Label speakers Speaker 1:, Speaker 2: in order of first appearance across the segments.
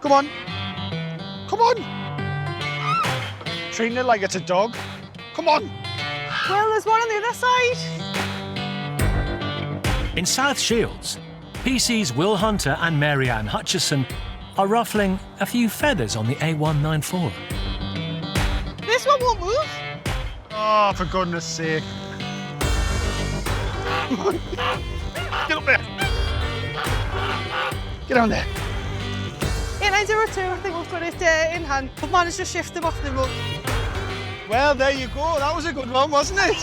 Speaker 1: Come on. Come on. Treating it like it's a dog. Come on.
Speaker 2: Well, there's one on the other side.
Speaker 3: In South Shields, PC's Will Hunter and Mary Ann Hutchison are ruffling a few feathers on the A194.
Speaker 2: This one won't move.
Speaker 1: Oh, for goodness sake. Come on. Get up there. Get on there.
Speaker 2: 8902, I think we've got it in hand. We've managed to shift them off the road.
Speaker 1: Well, there you go. That was a good one, wasn't it?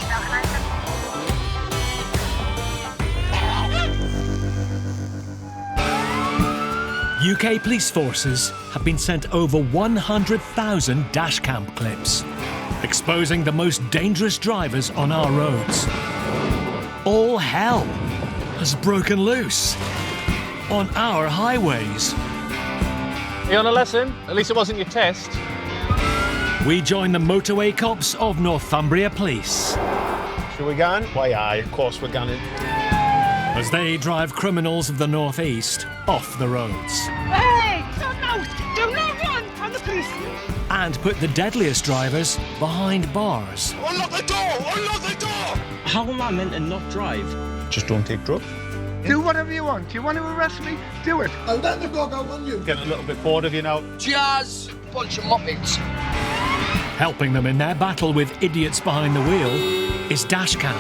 Speaker 3: UK police forces have been sent over 100,000 dashcam clips, exposing the most dangerous drivers on our roads. All hell has broken loose on our highways.
Speaker 4: You on a lesson? At least it wasn't your test.
Speaker 3: We join the Motorway Cops of Northumbria Police
Speaker 1: Shall we go? Why, aye, of course we're going.
Speaker 3: as they drive criminals of the northeast off the roads
Speaker 2: Hey, stop now! Do not run! I'm the police.
Speaker 3: and put the deadliest drivers behind bars.
Speaker 1: Unlock the door! Unlock the door!
Speaker 5: How am I meant to not drive?
Speaker 1: Just don't take drugs. Do whatever you want. Do you want to arrest me? Do it.
Speaker 6: I'll let the dog out on you.
Speaker 1: Getting a little bit bored of you now.
Speaker 6: Cheers! Bunch of muppets.
Speaker 3: Helping them in their battle with idiots behind the wheel is dashcam.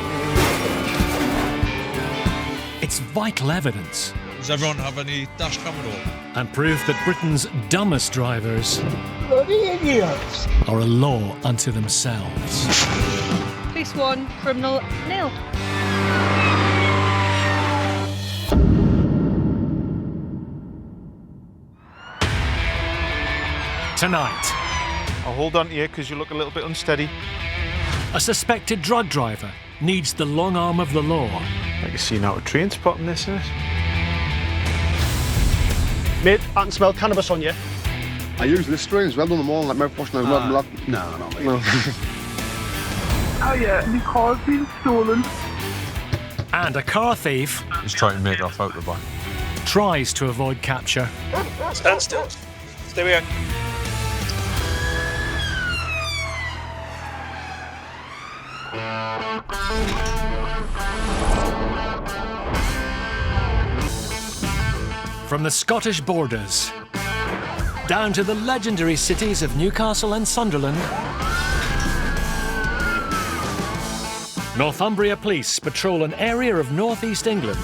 Speaker 3: It's vital evidence
Speaker 7: Does everyone have any dash cam at all?
Speaker 3: and proof that Britain's dumbest drivers
Speaker 6: Bloody idiots.
Speaker 3: are a law unto themselves.
Speaker 2: Police 1, criminal 0.
Speaker 3: Tonight,
Speaker 1: I'll hold on to you because you look a little bit unsteady.
Speaker 3: a suspected drug driver needs the long arm of the law.
Speaker 1: I can see now a train spotting this, isn't it? Mate, I can smell cannabis on you.
Speaker 6: I use Listerine as well on the morning, like mouthwash and I've not. No, no, mate.
Speaker 1: No.
Speaker 8: Oh yeah, my car's been stolen.
Speaker 3: And a car thief
Speaker 7: He's trying to make off out the back.
Speaker 3: tries to avoid capture.
Speaker 4: Stand still. Stay where you are.
Speaker 3: From the Scottish borders down to the legendary cities of Newcastle and Sunderland, Northumbria Police patrol an area of northeast England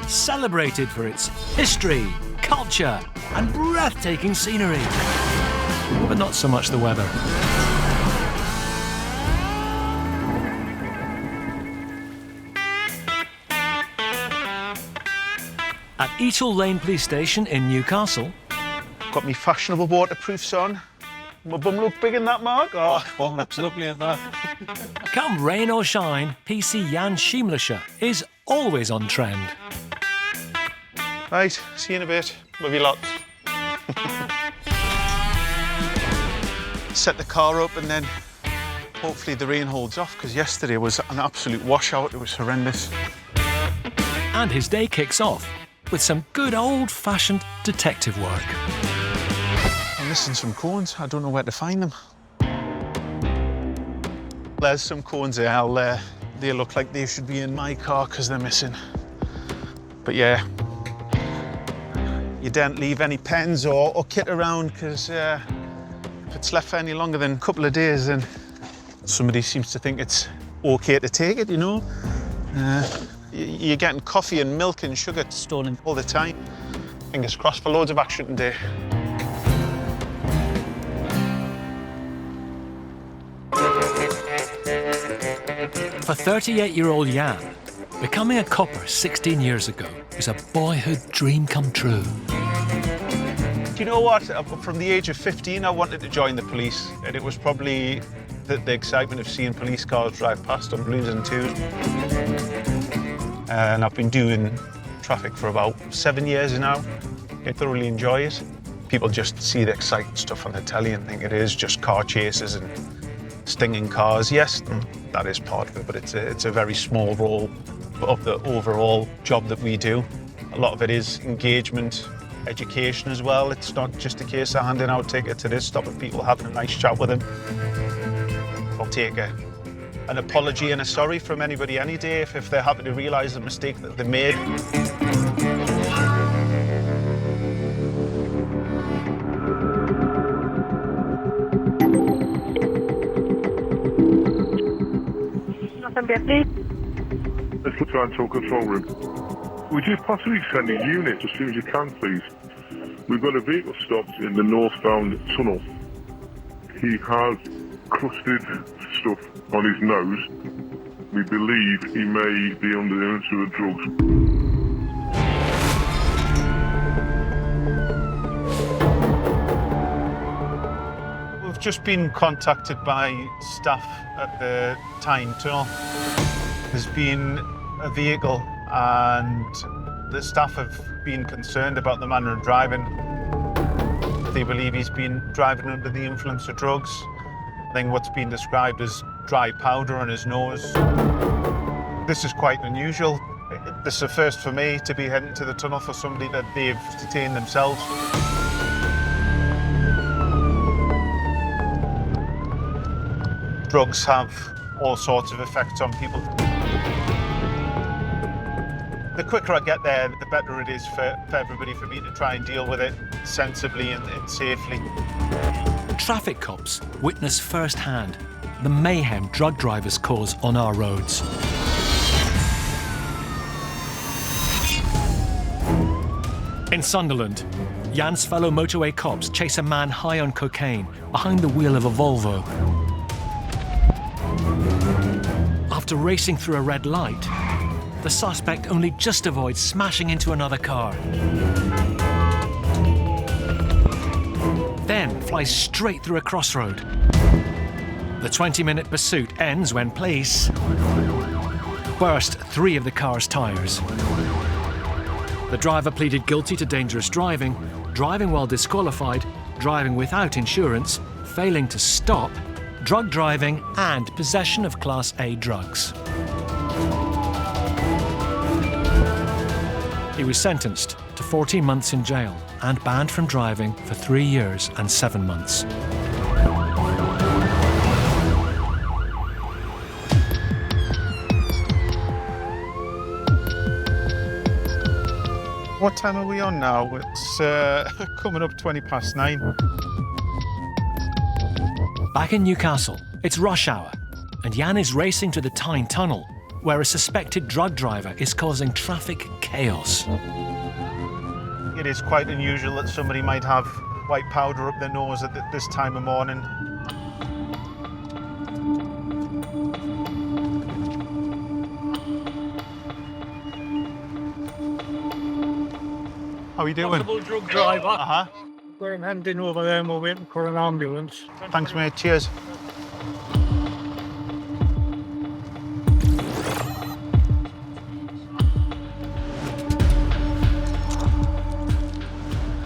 Speaker 3: celebrated for its history, culture and breathtaking scenery, but not so much the weather. At Eatle Lane Police Station in Newcastle,
Speaker 1: Got me fashionable waterproofs on. My bum look big in that, Mark? Oh,
Speaker 7: Absolutely at that.
Speaker 3: come rain or shine, PC Jan Schiemlischer is always on trend.
Speaker 1: right, see you in a bit. Love you lots. Set the car up and then hopefully the rain holds off because yesterday was an absolute washout. It was horrendous.
Speaker 3: And his day kicks off with some good old-fashioned detective work.
Speaker 1: I'm missing some cones. I don't know where to find them. There's some cones there. They look like they should be in my car because they're missing. But yeah, you don't leave any pens or kit around because if it's left for any longer than a couple of days, then somebody seems to think it's okay to take it, you know. You're getting coffee and milk and sugar stolen all the time. Fingers crossed for loads of action today.
Speaker 3: For 38-year-old Jan, becoming a copper 16 years ago is a boyhood dream come true.
Speaker 1: Do you know what? From the age of 15, I wanted to join the police, and it was probably the excitement of seeing police cars drive past on Blues and Twos. And I've been doing traffic for about 7 years now. I thoroughly enjoy it. People just see the exciting stuff on the telly and think it is just car chases and stinging cars. Yes, that is part of it, but it's a very small role of the overall job that we do. A lot of it is engagement education as well. It's not just a case of handing out tickets, it is stopping people having a nice chat with them. I'll take an apology and a sorry from anybody any day if they're happy to realise the mistake that they made.
Speaker 8: Nothing bad, please.
Speaker 9: Let's try and talk control room. Would you possibly send a unit as soon as you can, please? We've got a vehicle stopped in the northbound tunnel. He has crusted stuff on his nose. We believe he may be under the influence of drugs.
Speaker 1: We've just been contacted by staff at the Tyne Tunnel. There's been a vehicle and the staff have been concerned about the manner of driving. They believe he's been driving under the influence of drugs. I think what's been described as dry powder on his nose. This is quite unusual. This is a first for me to be heading to the tunnel for somebody that they've detained themselves. Drugs have all sorts of effects on people. The quicker I get there, the better it is for everybody, for me to try and deal with it sensibly and safely.
Speaker 3: Traffic cops witness firsthand the mayhem drug drivers cause on our roads. In Sunderland, Jan's fellow motorway cops chase a man high on cocaine behind the wheel of a Volvo. After racing through a red light, the suspect only just avoids smashing into another car. Then flies straight through a crossroad. The 20-minute pursuit ends when police burst 3 of the car's tyres. The driver pleaded guilty to dangerous driving, driving while disqualified, driving without insurance, failing to stop, drug driving and possession of Class A drugs. He was sentenced to 14 months in jail and banned from driving for 3 years and 7 months.
Speaker 1: What time are we on now? It's coming up 9:20.
Speaker 3: Back in Newcastle, it's rush hour, and Jan is racing to the Tyne Tunnel, where a suspected drug driver is causing traffic chaos.
Speaker 1: It is quite unusual that somebody might have white powder up their nose at this time of morning. How are you doing?
Speaker 10: Possible drug driver.
Speaker 1: Uh-huh.
Speaker 10: Got him handing over there and we're waiting for an ambulance.
Speaker 1: Thanks, mate. Cheers.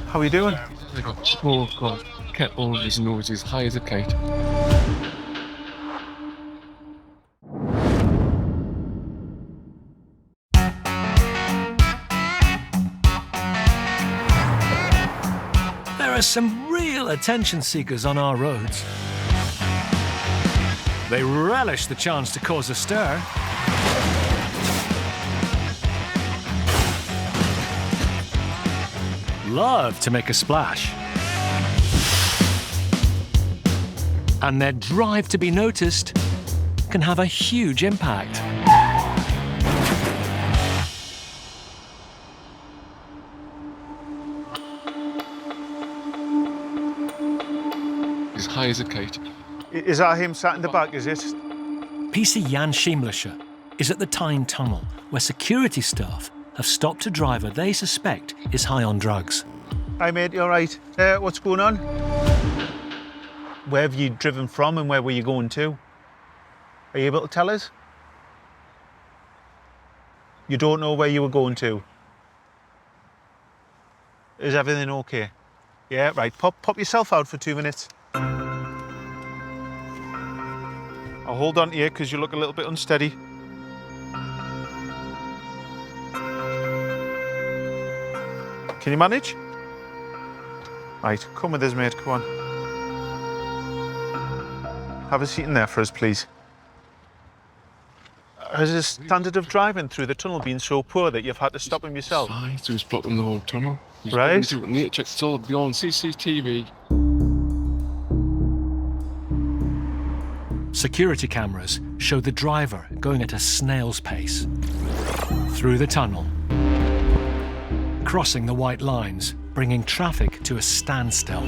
Speaker 1: How are you doing?
Speaker 11: They got smoke or kept all of his nose as high as a kite.
Speaker 3: There are some real attention seekers on our roads. They relish the chance to cause a stir. Love to make a splash. And their drive to be noticed can have a huge impact.
Speaker 11: As high as a kite.
Speaker 1: Is that him sat in the back, is it?
Speaker 3: PC Jan Schiemlischer is at the Tyne Tunnel, where security staff have stopped a driver they suspect is high on drugs.
Speaker 1: Hi, mate, you all right? What's going on? Where have you driven from and where were you going to? Are you able to tell us? You don't know where you were going to? Is everything okay? Yeah, right. Pop yourself out for 2 minutes. I'll hold on to you because you look a little bit unsteady. Can you manage? Right, come with us, mate, come on. Have a seat in there for us, please. Has the standard of driving through the tunnel been so poor that you've had to stop him yourself?
Speaker 11: Fine, so he's blocking the whole tunnel. He's
Speaker 1: Right.
Speaker 11: It's all beyond CCTV.
Speaker 3: Security cameras show the driver going at a snail's pace through the tunnel, crossing the white lines, bringing traffic to a standstill.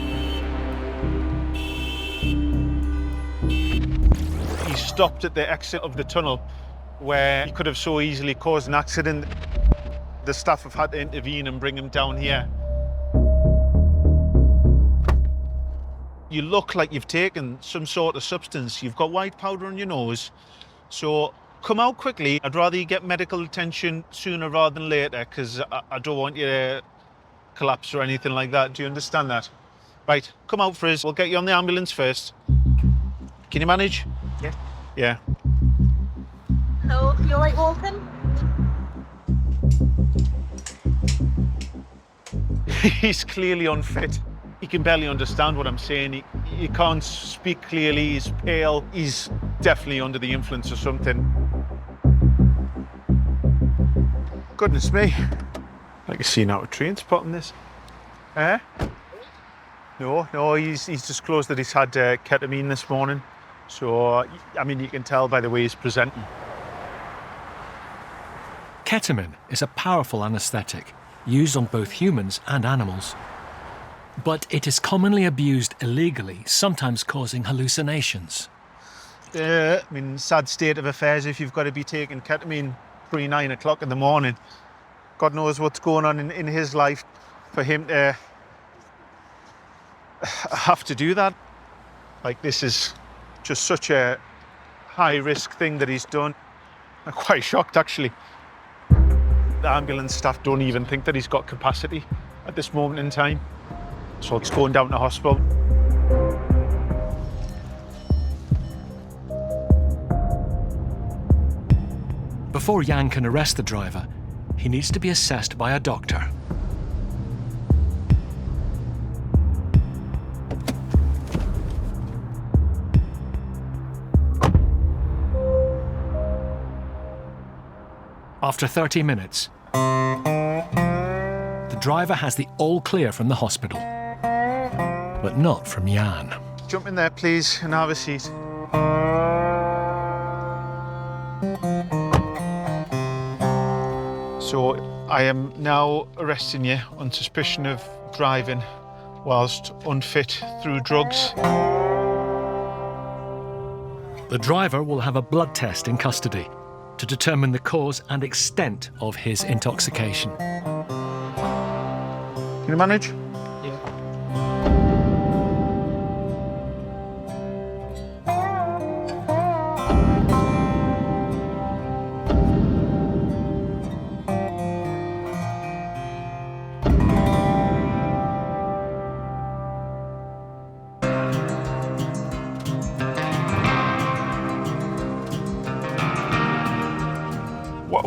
Speaker 1: He stopped at the exit of the tunnel where he could have so easily caused an accident. The staff have had to intervene and bring him down here. You look like you've taken some sort of substance. You've got white powder on your nose. So come out quickly. I'd rather you get medical attention sooner rather than later, because I don't want you to collapse or anything like that. Do you understand that? Right, come out for us. We'll get you on the ambulance first. Can you manage?
Speaker 2: Yeah.
Speaker 1: Yeah.
Speaker 2: Hello, you alright walking?
Speaker 1: He's clearly unfit. He can barely understand what I'm saying. He can't speak clearly. He's pale. He's definitely under the influence of something. Goodness me. I can see now a train spotting this. Eh? No, he's disclosed that he's had ketamine this morning. So, I mean, you can tell by the way he's presenting.
Speaker 3: Ketamine is a powerful anaesthetic used on both humans and animals. But it is commonly abused illegally, sometimes causing hallucinations.
Speaker 1: I mean, sad state of affairs if you've got to be taking ketamine pre-9 o'clock in the morning. God knows what's going on in his life for him to have to do that. Like, this is just such a high-risk thing that he's done. I'm quite shocked, actually. The ambulance staff don't even think that he's got capacity at this moment in time. So it's going down to hospital.
Speaker 3: Before Jan can arrest the driver, he needs to be assessed by a doctor. After 30 minutes, the driver has the all clear from the hospital, but not from Jan.
Speaker 1: Jump in there, please, and have a seat. So I am now arresting you on suspicion of driving whilst unfit through drugs.
Speaker 3: The driver will have a blood test in custody to determine the cause and extent of his intoxication.
Speaker 1: Can you manage?
Speaker 5: Yeah.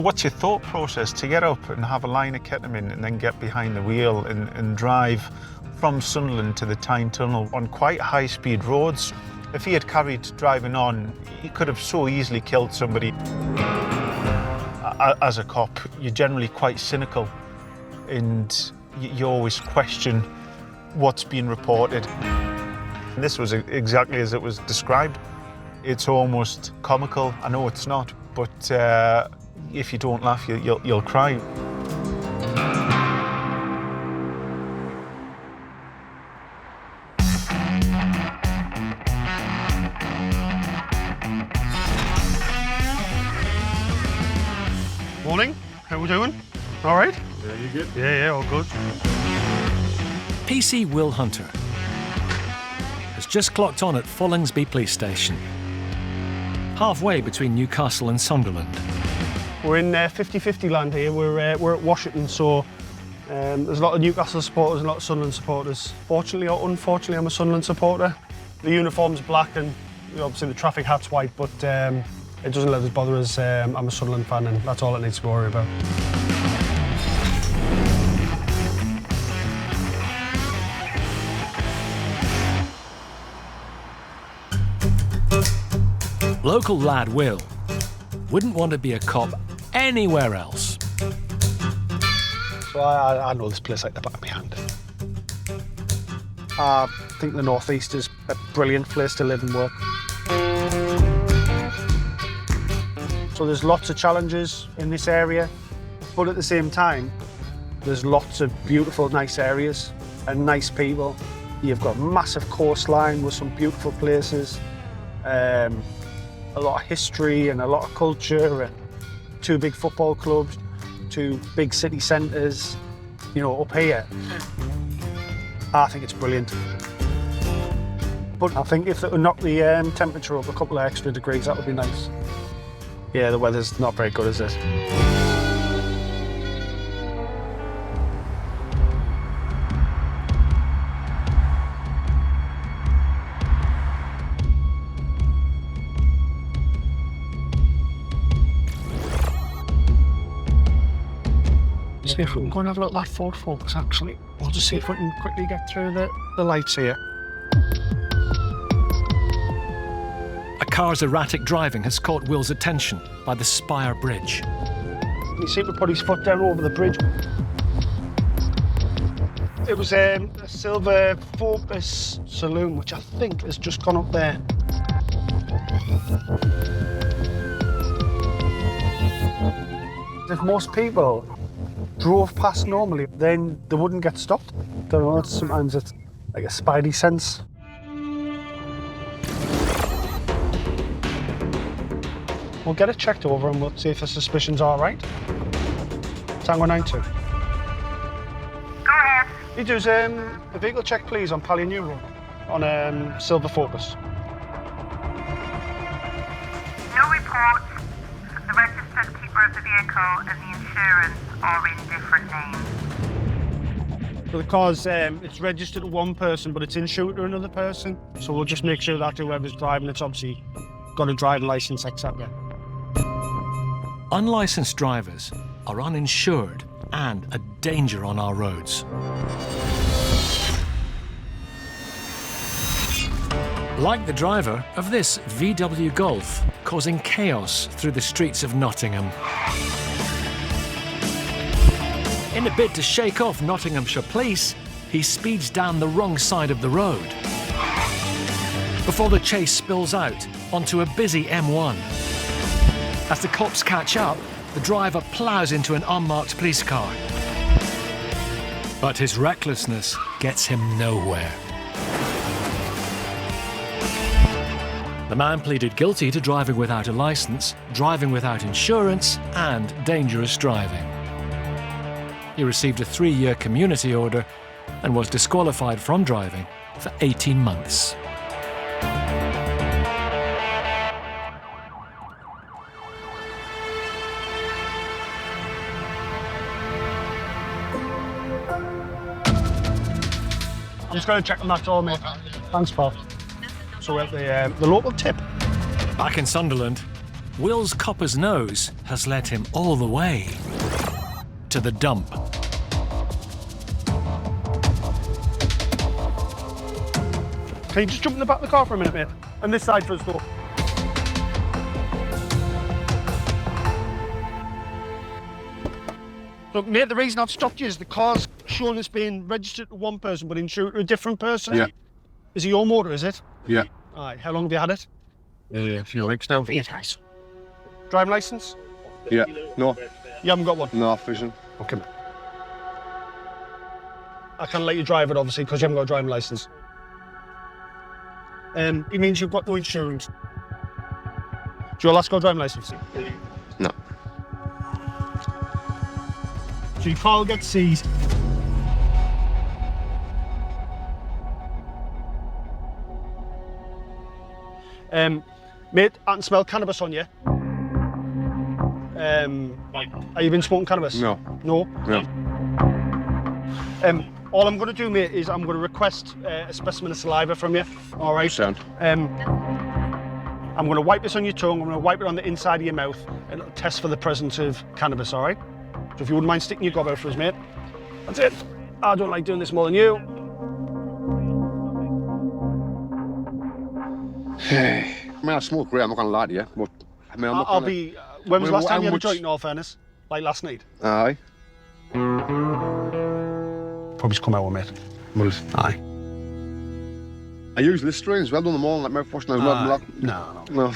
Speaker 1: What's your thought process to get up and have a line of ketamine and then get behind the wheel and drive from Sunderland to the Tyne Tunnel on quite high-speed roads? If he had carried driving on, he could have so easily killed somebody. As a cop, you're generally quite cynical and you always question what's being reported. And this was exactly as it was described. It's almost comical. I know it's not, but if you don't laugh, you'll cry.
Speaker 6: Morning, how we doing? All right?
Speaker 7: Yeah, you good?
Speaker 6: Yeah, all good.
Speaker 3: PC Will Hunter has just clocked on at Follingsby Police Station, halfway between Newcastle and Sunderland.
Speaker 12: We're in 50-50 land here. We're at Washington, so there's a lot of Newcastle supporters and a lot of Sunderland supporters. Fortunately or unfortunately, I'm a Sunderland supporter. The uniform's black and obviously the traffic hat's white, but it doesn't let us bother us. I'm a Sunderland fan and that's all it needs to worry about.
Speaker 3: Local lad Will wouldn't want to be a cop anywhere else.
Speaker 12: So I know this place like the back of my hand. I think the North East is a brilliant place to live and work. So there's lots of challenges in this area, but at the same time, there's lots of beautiful, nice areas and nice people. You've got a massive coastline with some beautiful places, a lot of history and a lot of culture, and 2 big football clubs, 2 big city centres, you know, up here. I think it's brilliant. But I think if it would knock the temperature up a couple of extra degrees, that would be nice. Yeah, the weather's not very good, is it? See if we can go and have a look at that Ford Focus, actually. We'll just see if we can quickly get through the lights here.
Speaker 3: A car's erratic driving has caught Will's attention by the Spire Bridge.
Speaker 12: He seemed to put his foot down over the bridge. It was a silver Focus saloon, which I think has just gone up there. If most people drove past normally, then they wouldn't get stopped. Don't know, sometimes it's like a spidey sense. We'll get it checked over and we'll see if the suspicion's all right. Tango 92. Go
Speaker 8: ahead.
Speaker 12: You do a vehicle check, please, on Pally New Road, on Silver Focus.
Speaker 8: No report. The registered keeper of the vehicle and the insurance are in different names.
Speaker 12: Because it's registered to one person, but it's insured to another person. So we'll just make sure that whoever's driving it's obviously got a driving licence, etc.
Speaker 3: Unlicensed drivers are uninsured and a danger on our roads. Like the driver of this VW Golf, causing chaos through the streets of Nottingham. In a bid to shake off Nottinghamshire police, he speeds down the wrong side of the road before the chase spills out onto a busy M1. As the cops catch up, the driver ploughs into an unmarked police car. But his recklessness gets him nowhere. The man pleaded guilty to driving without a licence, driving without insurance, and dangerous driving. He received a 3-year community order and was disqualified from driving for 18 months.
Speaker 12: I'm just going to check on that all, mate. Thanks, pal. So we have the local tip.
Speaker 3: Back in Sunderland, Will's copper's nose has led him all the way to the dump.
Speaker 12: Can you just jump in the back of the car for a minute, mate? And this side first, though. Look, mate, the reason I've stopped you is the car's shown as being registered to one person but insured to a different person.
Speaker 6: Yeah.
Speaker 12: Is it your motor, is it?
Speaker 6: Yeah.
Speaker 12: All right, how long have you had it?
Speaker 6: A few weeks now.
Speaker 12: Nice. Driving licence?
Speaker 6: Yeah. No.
Speaker 12: You haven't got one?
Speaker 6: No, vision.
Speaker 12: Okay. I can't let you drive it, obviously, because you haven't got a driving licence. It means you've got no insurance. Do you last got a driving licence?
Speaker 6: No.
Speaker 12: So your car will get seized. Mate, I can smell cannabis on you. Have you been smoking cannabis?
Speaker 6: No.
Speaker 12: No?
Speaker 6: No.
Speaker 12: All I'm going to do, mate, is I'm going to request a specimen of saliva from you. All right?
Speaker 6: Sound.
Speaker 12: I'm going to wipe this on your tongue, I'm going to wipe it on the inside of your mouth, and it'll test for the presence of cannabis, all right? So if you wouldn't mind sticking your gob out for us, mate. That's it. I don't like doing this more than you.
Speaker 6: Hey. I mean, I smoke great, I'm not going to lie to you, but I mean, I'm not
Speaker 12: I'll
Speaker 6: gonna...
Speaker 12: be... when was the last time you had a
Speaker 6: much-
Speaker 12: joint, in all fairness? Like last night?
Speaker 6: Aye.
Speaker 12: Probably just come out with mate.
Speaker 6: Well,
Speaker 12: Aye.
Speaker 6: I use Listerine as well, done them all, like mouthwash and
Speaker 12: No.
Speaker 6: No.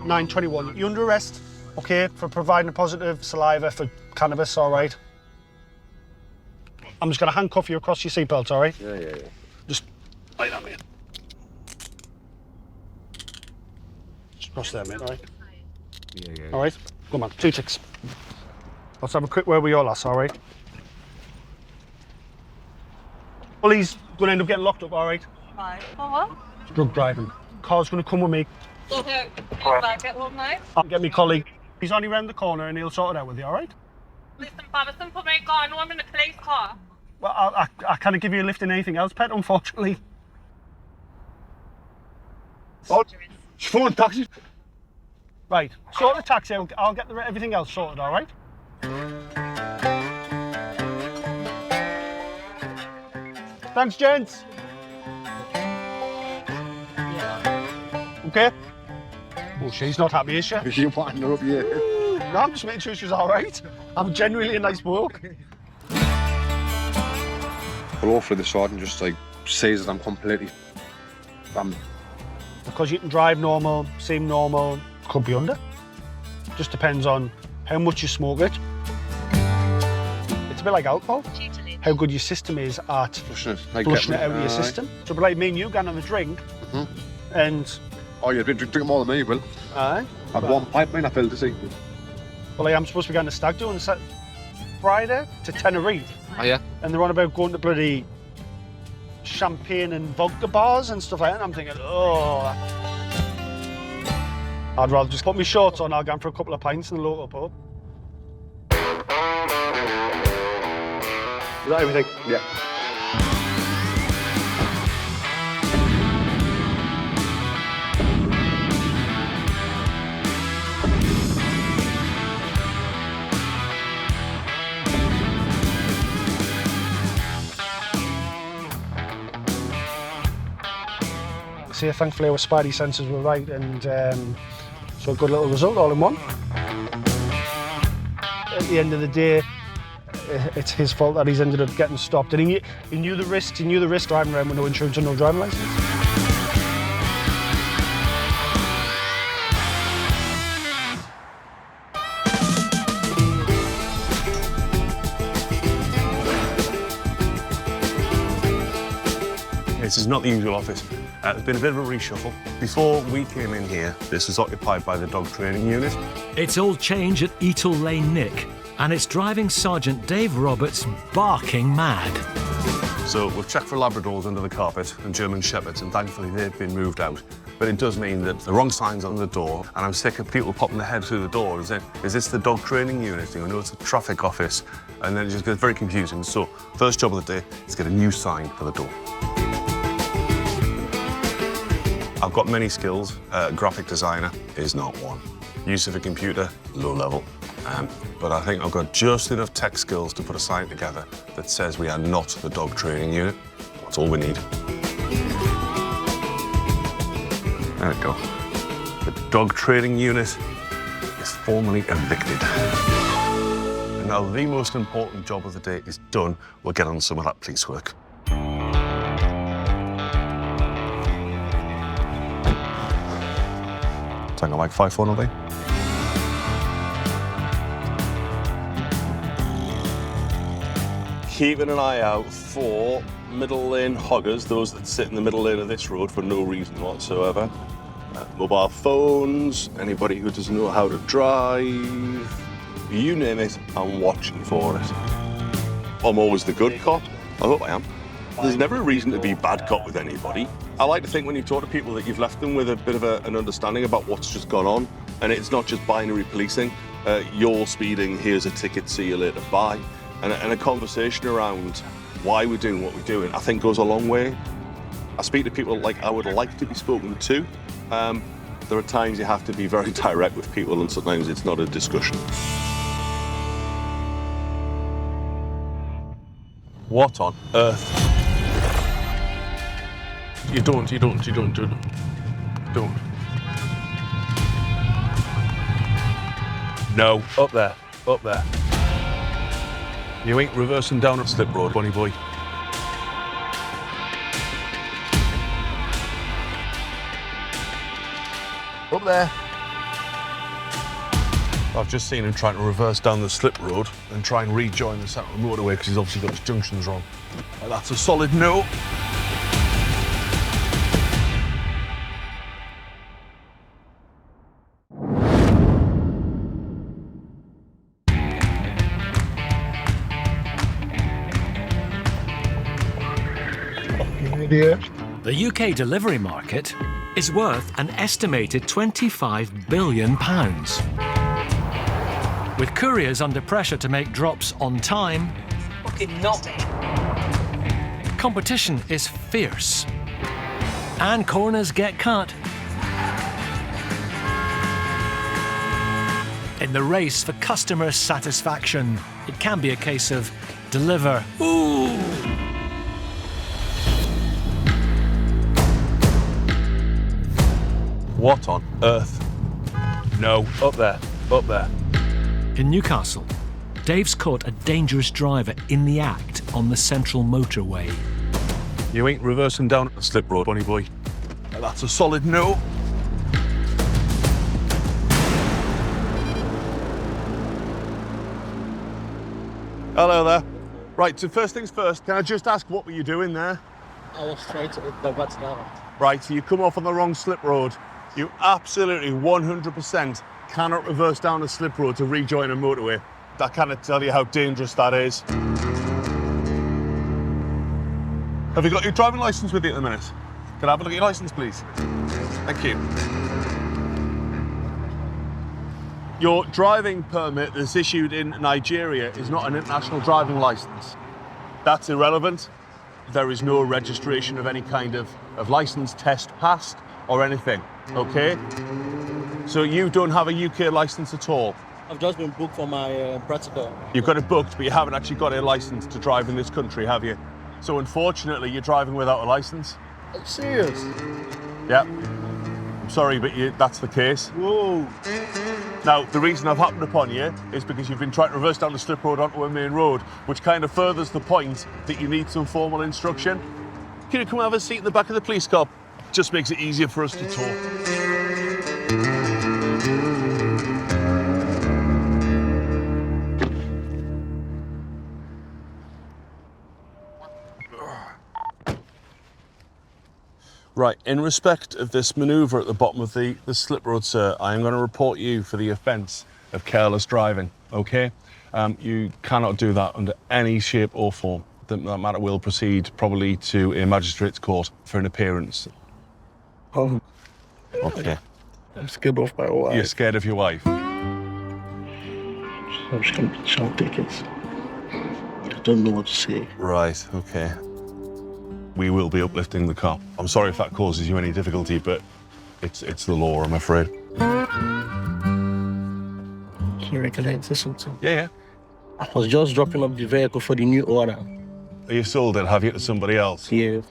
Speaker 12: 9:21. You're under arrest, okay, for providing a positive saliva for cannabis, all right? I'm just going to handcuff you across your seatbelt, all right?
Speaker 6: Yeah.
Speaker 12: Just like that, mate. Just across there, mate, all right?
Speaker 6: Yeah.
Speaker 12: All right? Come on, 2 ticks. Let's have a quick word with your lass, all right? Well, he's going to end up getting locked up, all right?
Speaker 2: Right. For what?
Speaker 12: Drug driving. Car's going to come with me.
Speaker 2: Okay. Back at home now.
Speaker 12: I'll get my colleague. He's only round the corner and he'll sort it out with you, all right?
Speaker 2: Listen, Babison, put my car. No, I'm in the police car.
Speaker 12: Well, I can't give you a lift in anything else, pet, unfortunately.
Speaker 6: Oh, phone taxi.
Speaker 12: Right, sort the taxi, I'll get everything else sorted, all right? Thanks, gents. Okay? Oh, she's not happy, is she?
Speaker 6: You want to know, yeah.
Speaker 12: No, I'm just making sure she's all right. I'm genuinely a nice bloke.
Speaker 6: But hopefully the sergeant just like says that I'm completely...
Speaker 12: Because you can drive normal, seem normal, could be under. Just depends on how much you smoke it. It's a bit like alcohol. How good your system is at flushing it out of your system. So it'd be like me and you going on a drink, and...
Speaker 6: Oh, you've been drinking more than me, Will.
Speaker 12: Aye.
Speaker 6: I've one pipe, mate, I filled to see.
Speaker 12: Well, I'm supposed to be going to stag do on Friday to Tenerife.
Speaker 11: Oh, yeah?
Speaker 12: And they're on about going to bloody champagne and vodka bars and stuff like that. And I'm thinking, oh. I'd rather just put my shorts on, I'll go for a couple of pints in the local pub.
Speaker 6: Is that everything? Yeah.
Speaker 12: See, thankfully our spidey sensors were right, and so a good little result all in one. At the end of the day, it's his fault that he's ended up getting stopped. And he knew the risk. He knew the risk driving around with no insurance and no driving licence.
Speaker 13: This is not the usual office. There's been a bit of a reshuffle. Before we came in here, this was occupied by the dog training unit.
Speaker 3: It's all change at Eatle Lane Nick, and it's driving Sergeant Dave Roberts barking mad.
Speaker 13: So we've checked for Labradors under the carpet and German Shepherds, and thankfully they've been moved out. But it does mean that the wrong sign's on the door, and I'm sick of people popping their head through the door and saying, is this the dog training unit? You know, it's a traffic office. And then it just gets very confusing. So first job of the day is get a new sign for the door. I've got many skills. Graphic designer is not one. Use of a computer, low level. But I think I've got just enough tech skills to put a sign together that says we are not the dog training unit. That's all we need. There we go. The dog training unit is formally evicted. And now the most important job of the day is done. We'll get on some of that police work. Something like 5-4 of
Speaker 14: Keeping an eye out for middle lane hoggers, those that sit in the middle lane of this road for no reason whatsoever. Mobile phones, anybody who doesn't know how to drive, you name it, I'm watching for it. I'm always the good cop. I hope I am. There's never a reason to be bad cop with anybody. I like to think when you talk to people that you've left them with a bit of an understanding about what's just gone on, and it's not just binary policing. You're speeding, here's a ticket, see you later, bye. And a conversation around why we're doing what we're doing, I think goes a long way. I speak to people like I would like to be spoken to. There are times you have to be very direct with people, and sometimes it's not a discussion. What on earth?
Speaker 13: You don't. No, up there. You ain't reversing down a slip road, bunny boy. Up there. I've just seen him trying to reverse down the slip road and try and rejoin the central motorway because he's obviously got his junctions wrong. That's a solid no.
Speaker 3: The UK delivery market is worth an estimated £25 billion. With couriers under pressure to make drops on time, competition is fierce and corners get cut. In the race for customer satisfaction, it can be a case of deliver. Ooh!
Speaker 13: What on earth? No, up there.
Speaker 3: In Newcastle, Dave's caught a dangerous driver in the act on the central motorway.
Speaker 13: You ain't reversing down a slip road, bunny boy. That's a solid no. Hello there. Right, so first things first, can I just ask what were you doing there?
Speaker 5: I was trying to divert now.
Speaker 13: Right, so you come off on the wrong slip road. You absolutely 100% cannot reverse down a slip road to rejoin a motorway. I cannot tell you how dangerous that is. Have you got your driving licence with you at the minute? Can I have a look at your licence, please? Thank you. Your driving permit that's issued in Nigeria is not an international driving licence. That's irrelevant. There is no registration of any kind of licence test passed or anything, okay? So you don't have a UK licence at all?
Speaker 5: I've just been booked for my practical.
Speaker 13: You've got it booked, but you haven't actually got a licence to drive in this country, have you? So unfortunately, you're driving without a licence.
Speaker 5: Are you serious?
Speaker 13: Yeah. I'm sorry, but that's the case.
Speaker 5: Whoa.
Speaker 13: Now, the reason I've happened upon you is because you've been trying to reverse down the slip road onto a main road, which kind of furthers the point that you need some formal instruction. Can you come have a seat in the back of the police car? Just makes it easier for us to talk. Right, in respect of this manoeuvre at the bottom of the slip road, sir, I am going to report you for the offence of careless driving, okay? You cannot do that under any shape or form. That matter will proceed probably to a magistrate's court for an appearance.
Speaker 5: Oh.
Speaker 13: Okay.
Speaker 5: I'm scared of my wife.
Speaker 13: You're scared of your wife?
Speaker 5: I'm just going to shout tickets. I don't know what to say.
Speaker 13: Right, okay. We will be uplifting the car. I'm sorry if that causes you any difficulty, but it's the law, I'm afraid.
Speaker 5: Can you recollect this something?
Speaker 13: Yeah.
Speaker 5: I was just dropping off the vehicle for the new order.
Speaker 13: You sold it, have you, to somebody else?
Speaker 5: Yeah.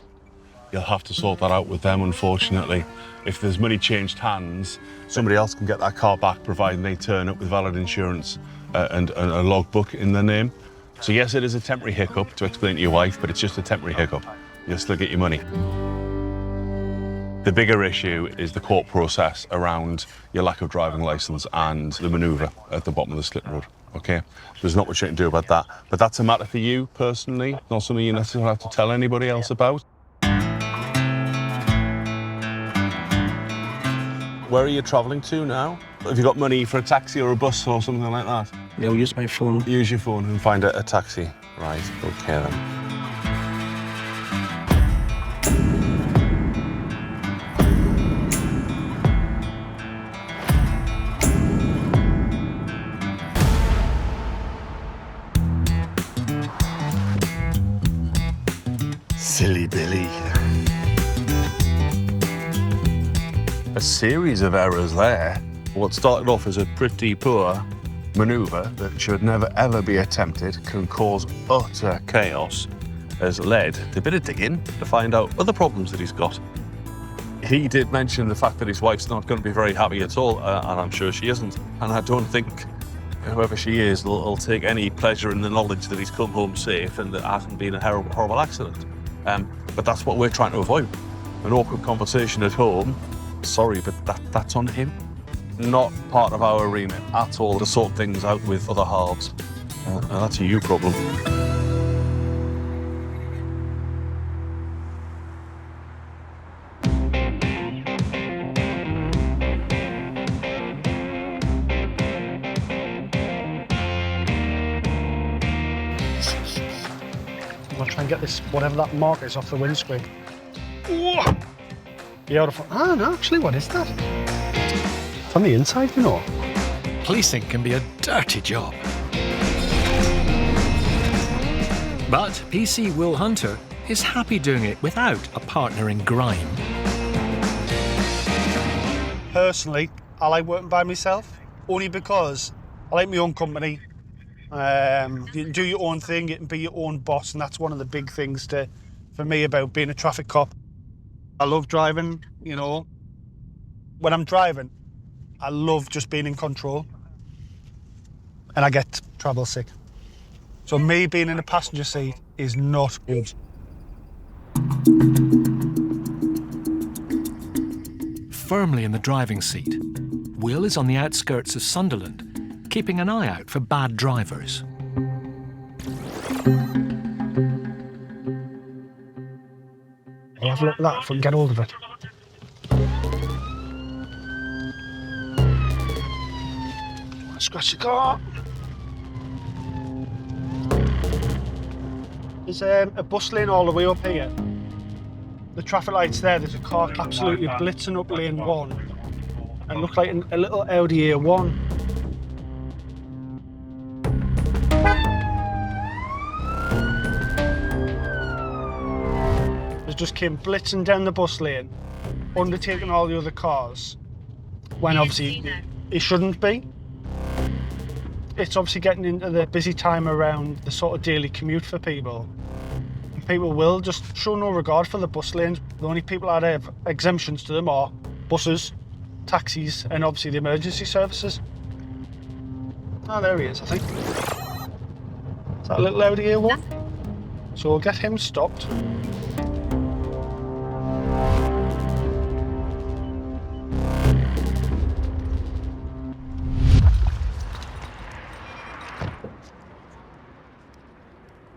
Speaker 13: You'll have to sort that out with them, unfortunately. If there's money changed hands, somebody else can get that car back, providing they turn up with valid insurance and a logbook in their name. So yes, it is a temporary hiccup to explain to your wife, but it's just a temporary hiccup. You'll still get your money. The bigger issue is the court process around your lack of driving licence and the manoeuvre at the bottom of the slip road, okay? There's not much you can do about that, but that's a matter for you personally, not something you necessarily have to tell anybody else about. Where are you travelling to now? Have you got money for a taxi or a bus or something like that?
Speaker 5: Yeah, I'll use my phone.
Speaker 13: Use your phone and find a taxi. Right, okay then.
Speaker 14: Silly Billy.
Speaker 13: A series of errors there. What started off as a pretty poor manoeuvre that should never ever be attempted can cause utter chaos has led to a bit of digging to find out other problems that he's got. He did mention the fact that his wife's not going to be very happy at all, and I'm sure she isn't. And I don't think whoever she is will take any pleasure in the knowledge that he's come home safe and that hasn't been a horrible accident. But that's what we're trying to avoid. An awkward conversation at home, sorry, but that's on him. Not part of our remit at all to sort things out with other halves. And that's a you problem.
Speaker 12: I'll try and get this, whatever that mark is, off the windscreen. Whoa! Beautiful. Ah, no, actually, what is that? It's on the inside, you know.
Speaker 3: Policing can be a dirty job. But PC Will Hunter is happy doing it without a partner in grime.
Speaker 12: Personally, I like working by myself, only because I like my own company. You can do your own thing, you can be your own boss, and that's one of the big things for me about being a traffic cop. I love driving, you know. When I'm driving, I love just being in control, and I get travel sick. So me being in the passenger seat is not good.
Speaker 3: Firmly in the driving seat, Will is on the outskirts of Sunderland, keeping an eye out for bad drivers.
Speaker 12: I'll have a look at that if we can get hold of it. Scratch the car. There's a bus lane all the way up here. The traffic light's there, there's a car absolutely blitzing up lane 1. And it looks like a little Audi A1. It just came blitzing down the bus lane, undertaking all the other cars, when obviously it shouldn't be. It's obviously getting into the busy time around the sort of daily commute for people. And people will just show no regard for the bus lanes. The only people that have exemptions to them are buses, taxis, and obviously the emergency services. Oh, there he is, I think. Is that a little Audi A1? So we'll get him stopped.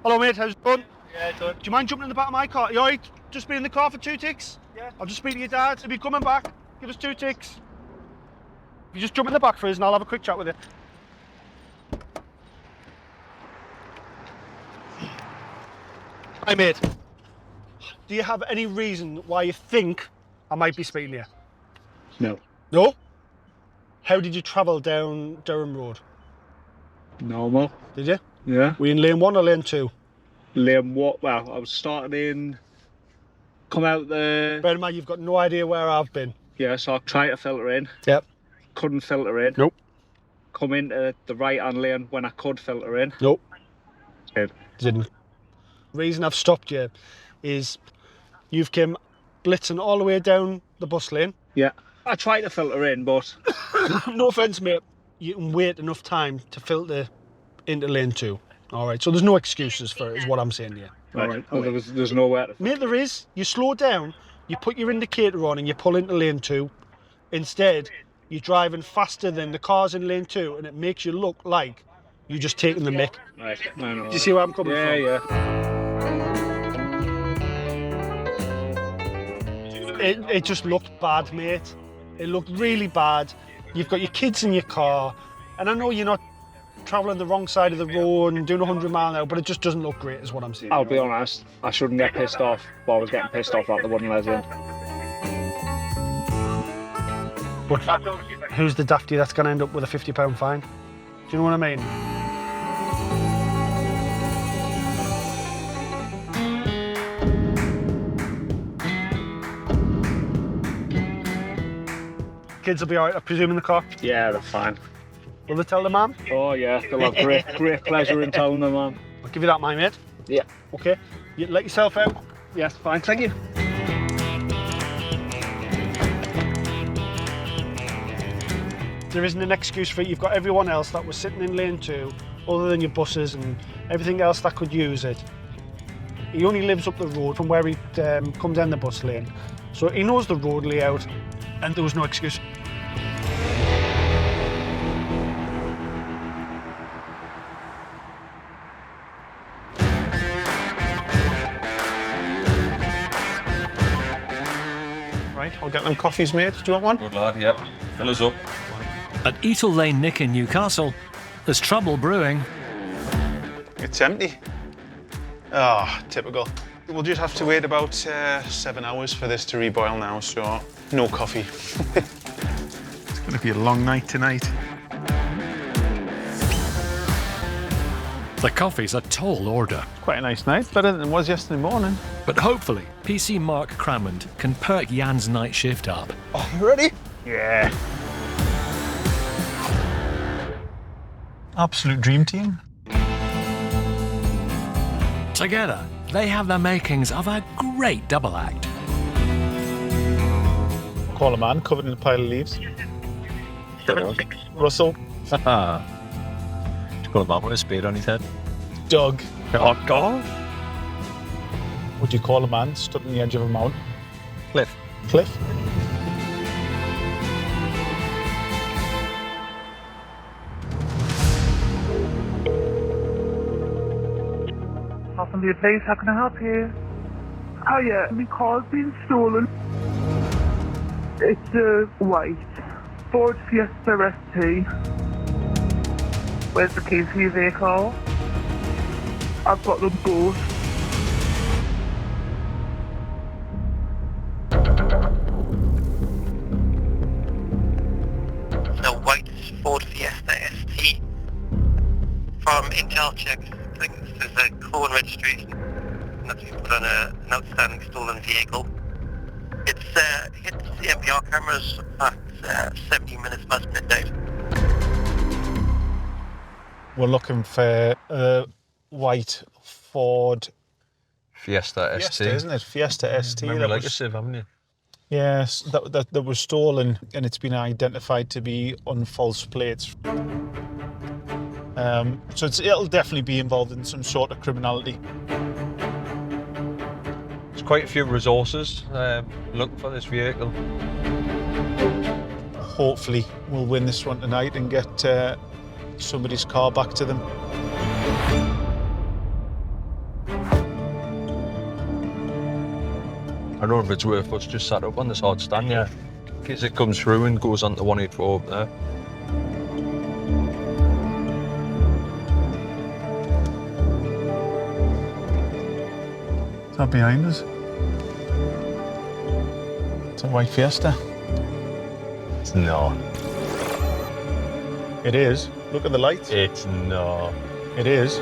Speaker 12: Hello mate, how's it going? Yeah, good. Do you mind jumping in the back of my car? You alright? Just be in the car for 2 ticks? Yeah. I'll just speak to your dad. He'll be coming back. Give us 2 ticks. You just jump in the back for us and I'll have a quick chat with you. Hi mate. Do you have any reason why you think I might be speeding here?
Speaker 10: No.
Speaker 12: No? How did you travel down Durham Road?
Speaker 10: Normal.
Speaker 12: Did you?
Speaker 10: Yeah.
Speaker 12: Were you in lane 1 or lane 2?
Speaker 10: Lane what? Well, I was starting in. Come out the.
Speaker 12: Bear in mind, you've got no idea where I've been.
Speaker 10: Yeah, so I tried to filter in.
Speaker 12: Yep.
Speaker 10: Couldn't filter in.
Speaker 12: Nope.
Speaker 10: Come into the right-hand lane when I could filter in.
Speaker 12: Nope.
Speaker 10: Didn't.
Speaker 12: The reason I've stopped you is you've come blitzing all the way down the bus lane.
Speaker 10: Yeah. I tried to filter in, but.
Speaker 12: No offence, mate. You can wait enough time to filter into lane 2. All right, so there's no excuses for it, is what I'm saying here.
Speaker 10: All right. Well, there's nowhere to.
Speaker 12: Mate, there is. You slow down, you put your indicator on and you pull into lane 2. Instead, you're driving faster than the cars in lane 2 and it makes you look like you're just taking the mick.
Speaker 10: Right. No.
Speaker 12: Do you see where I'm coming from?
Speaker 10: Yeah.
Speaker 12: It just looked bad, mate. It looked really bad. You've got your kids in your car, and I know you're not travelling the wrong side of the road and doing 100 mile an hour, but it just doesn't look great, is what I'm saying.
Speaker 10: I'll be honest, I shouldn't get pissed off, but I was getting pissed off that they wouldn't let us in.
Speaker 12: But who's the dafty that's going to end up with a £50 fine? Do you know what I mean? Kids will be alright, I presume, in the car?
Speaker 10: Yeah, they're fine.
Speaker 12: Will they tell the mum?
Speaker 10: Oh yeah, they'll have great pleasure in telling them, man.
Speaker 12: I'll give you that, my mate.
Speaker 10: Yeah.
Speaker 12: Okay. You let yourself out? Yes, fine, thank you. There isn't an excuse for it. You've got everyone else that was sitting in lane 2, other than your buses and everything else that could use it. He only lives up the road from where he'd come down the bus lane. So he knows the road layout, and there was no excuse.
Speaker 1: Right, I'll get them coffees made. Do you want one?
Speaker 7: Good lad, yep. Fill us up.
Speaker 3: At Eatle Lane Nick in Newcastle, there's trouble brewing.
Speaker 1: It's empty. Ah, typical. We'll just have to wait about 7 hours for this to reboil now, so no coffee. It's going to be a long night tonight.
Speaker 3: The coffee's a tall order.
Speaker 1: Quite a nice night, better than it was yesterday morning.
Speaker 3: But hopefully, PC Mark Crammond can perk Jan's night shift up.
Speaker 1: Oh, you ready? Yeah. Absolute dream team.
Speaker 3: Together, they have the makings of a great double act.
Speaker 1: Call a man covered in a pile of leaves. Russell.
Speaker 4: Did you call a man with a spade on his head?
Speaker 1: Doug.
Speaker 4: Oh, God.
Speaker 1: Would you call a man stood on the edge of a mountain?
Speaker 4: Cliff.
Speaker 1: Cliff.
Speaker 8: From the place, how can I help you? Oh yeah, my car's been stolen. It's a white Ford Fiesta ST. Where's the keys for your vehicle? I've got them both.
Speaker 15: The white Ford Fiesta ST. From Intel checks, I think this is a code registration, and that's been put on an outstanding stolen vehicle. It's hit the MPR cameras at 17 minutes past midnight.
Speaker 1: We're looking for a white Ford
Speaker 4: Fiesta ST.
Speaker 1: isn't it? Fiesta ST.
Speaker 4: Remember
Speaker 1: that
Speaker 4: like
Speaker 1: was,
Speaker 4: a sieve, haven't you?
Speaker 1: Yes, that was stolen, and it's been identified to be on false plates. So it'll definitely be involved in some sort of criminality.
Speaker 4: There's quite a few resources looking for this vehicle.
Speaker 1: Hopefully we'll win this one tonight and get somebody's car back to them.
Speaker 4: I don't know if it's worth us just sat up on this hard stand, yeah. In case it comes through and goes on to 184 up there.
Speaker 1: Is that behind us? It's a white Fiesta.
Speaker 4: No.
Speaker 1: It is. Look at the lights.
Speaker 4: It's no.
Speaker 1: It is.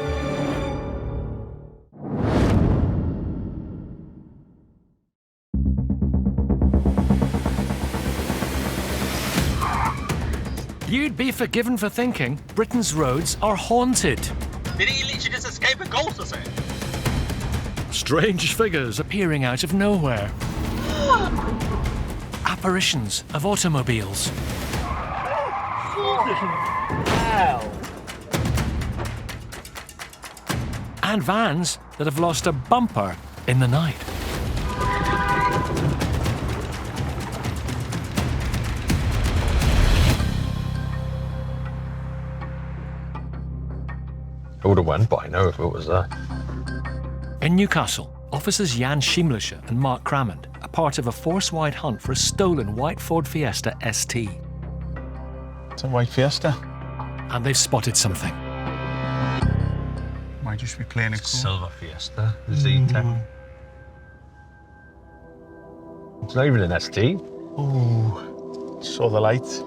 Speaker 3: You'd be forgiven for thinking Britain's roads are haunted.
Speaker 16: Did he literally just escape a ghost or something?
Speaker 3: Strange figures appearing out of nowhere. Apparitions of automobiles. And vans that have lost a bumper in the night.
Speaker 4: I would have went by now if it was that.
Speaker 3: In Newcastle, officers Jan Schiemlische and Mark Crammond are part of a force-wide hunt for a stolen white Ford Fiesta ST.
Speaker 1: It's a white Fiesta.
Speaker 3: And they've spotted something.
Speaker 1: Might just be playing it cool.
Speaker 4: Silver Fiesta, the Z10. It's not even an ST.
Speaker 1: Ooh, saw the lights.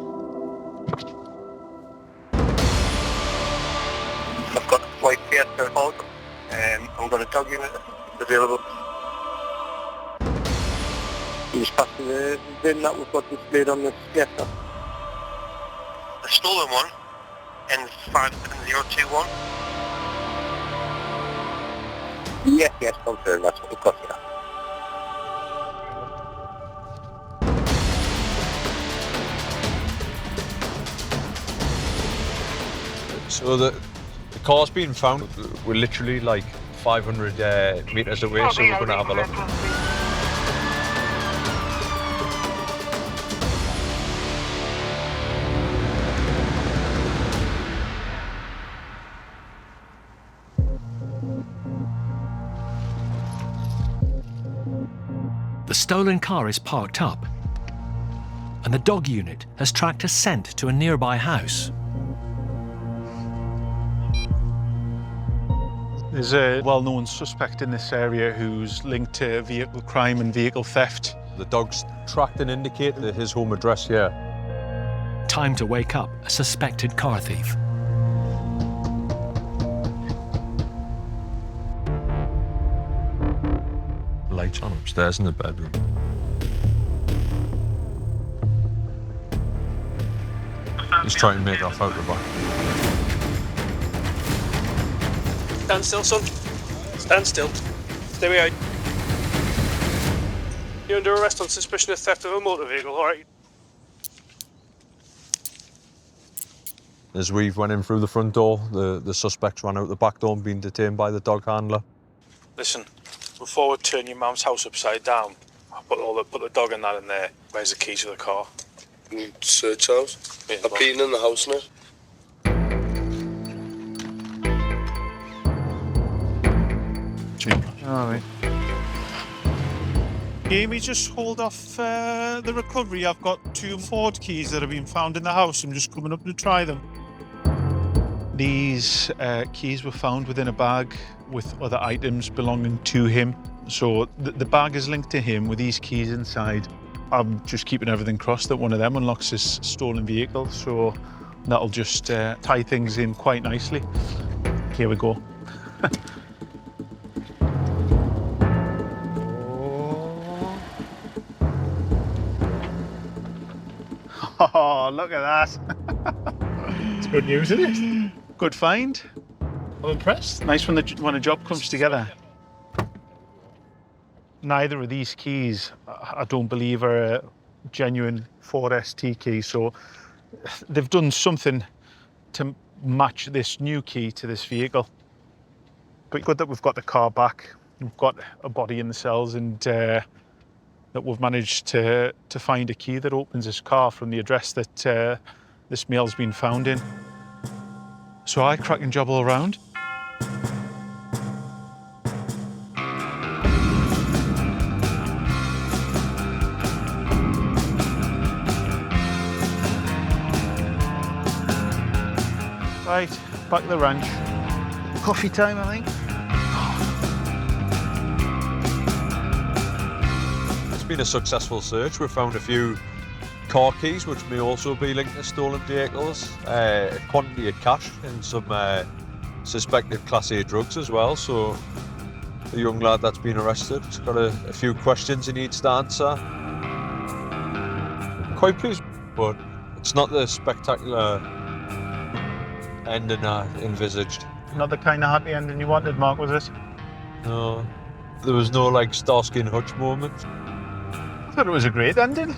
Speaker 15: I've got a white Fiesta out. I'm going to tell you it's available. He's passing the VIN that we've got displayed on this Fiesta. The stolen one ends 57021. Yes, confirm, that's what we've got here.
Speaker 4: So the car's being found. We're literally like 500 metres away, so we're going to have a look.
Speaker 3: The stolen car is parked up, and the dog unit has tracked a scent to a nearby house.
Speaker 1: There's a well-known suspect in this area who's linked to vehicle crime and vehicle theft.
Speaker 4: The dog's tracked and indicated his home address here.
Speaker 3: Time to wake up a suspected car thief.
Speaker 4: Lights on upstairs in the bedroom. He's trying to make off out the back.
Speaker 12: Stand still, son. Stand still. Stay behind. You're under arrest on suspicion of theft of a motor vehicle, all right?
Speaker 4: As we've went in through the front door, the suspects ran out the back door and been detained by the dog handler.
Speaker 12: Listen, before we turn your mum's house upside down, I'll put the dog and that in there. Where's the keys to the car?
Speaker 17: Search house. I've been in the house now.
Speaker 1: All right. Amy, just hold off the recovery. I've got 2 Ford keys that have been found in the house. I'm just coming up to try them. These keys were found within a bag with other items belonging to him. So the bag is linked to him with these keys inside. I'm just keeping everything crossed that one of them unlocks his stolen vehicle. So that'll just tie things in quite nicely. Here we go. Oh, look at that.
Speaker 12: It's good news, isn't it?
Speaker 1: Good find.
Speaker 12: I'm impressed.
Speaker 1: Nice when a job comes together. Neither of these keys, I don't believe, are a genuine Ford ST key, so they've done something to match this new key to this vehicle. But good that we've got the car back. We've got a body in the cells, and that we've managed to find a key that opens this car from the address that this mail's been found in. So aye, cracking job all round. Right, back to the ranch. Coffee time, I think.
Speaker 4: It's been a successful search. We've found a few car keys, which may also be linked to stolen vehicles, a quantity of cash and some suspected Class A drugs as well. So the young lad that's been arrested has got a few questions he needs to answer. Quite pleased, but it's not the spectacular ending I envisaged.
Speaker 1: Not the kind of happy ending you wanted, Mark, was it?
Speaker 4: No, there was no like Starsky and Hutch moment.
Speaker 1: I thought it was a great ending.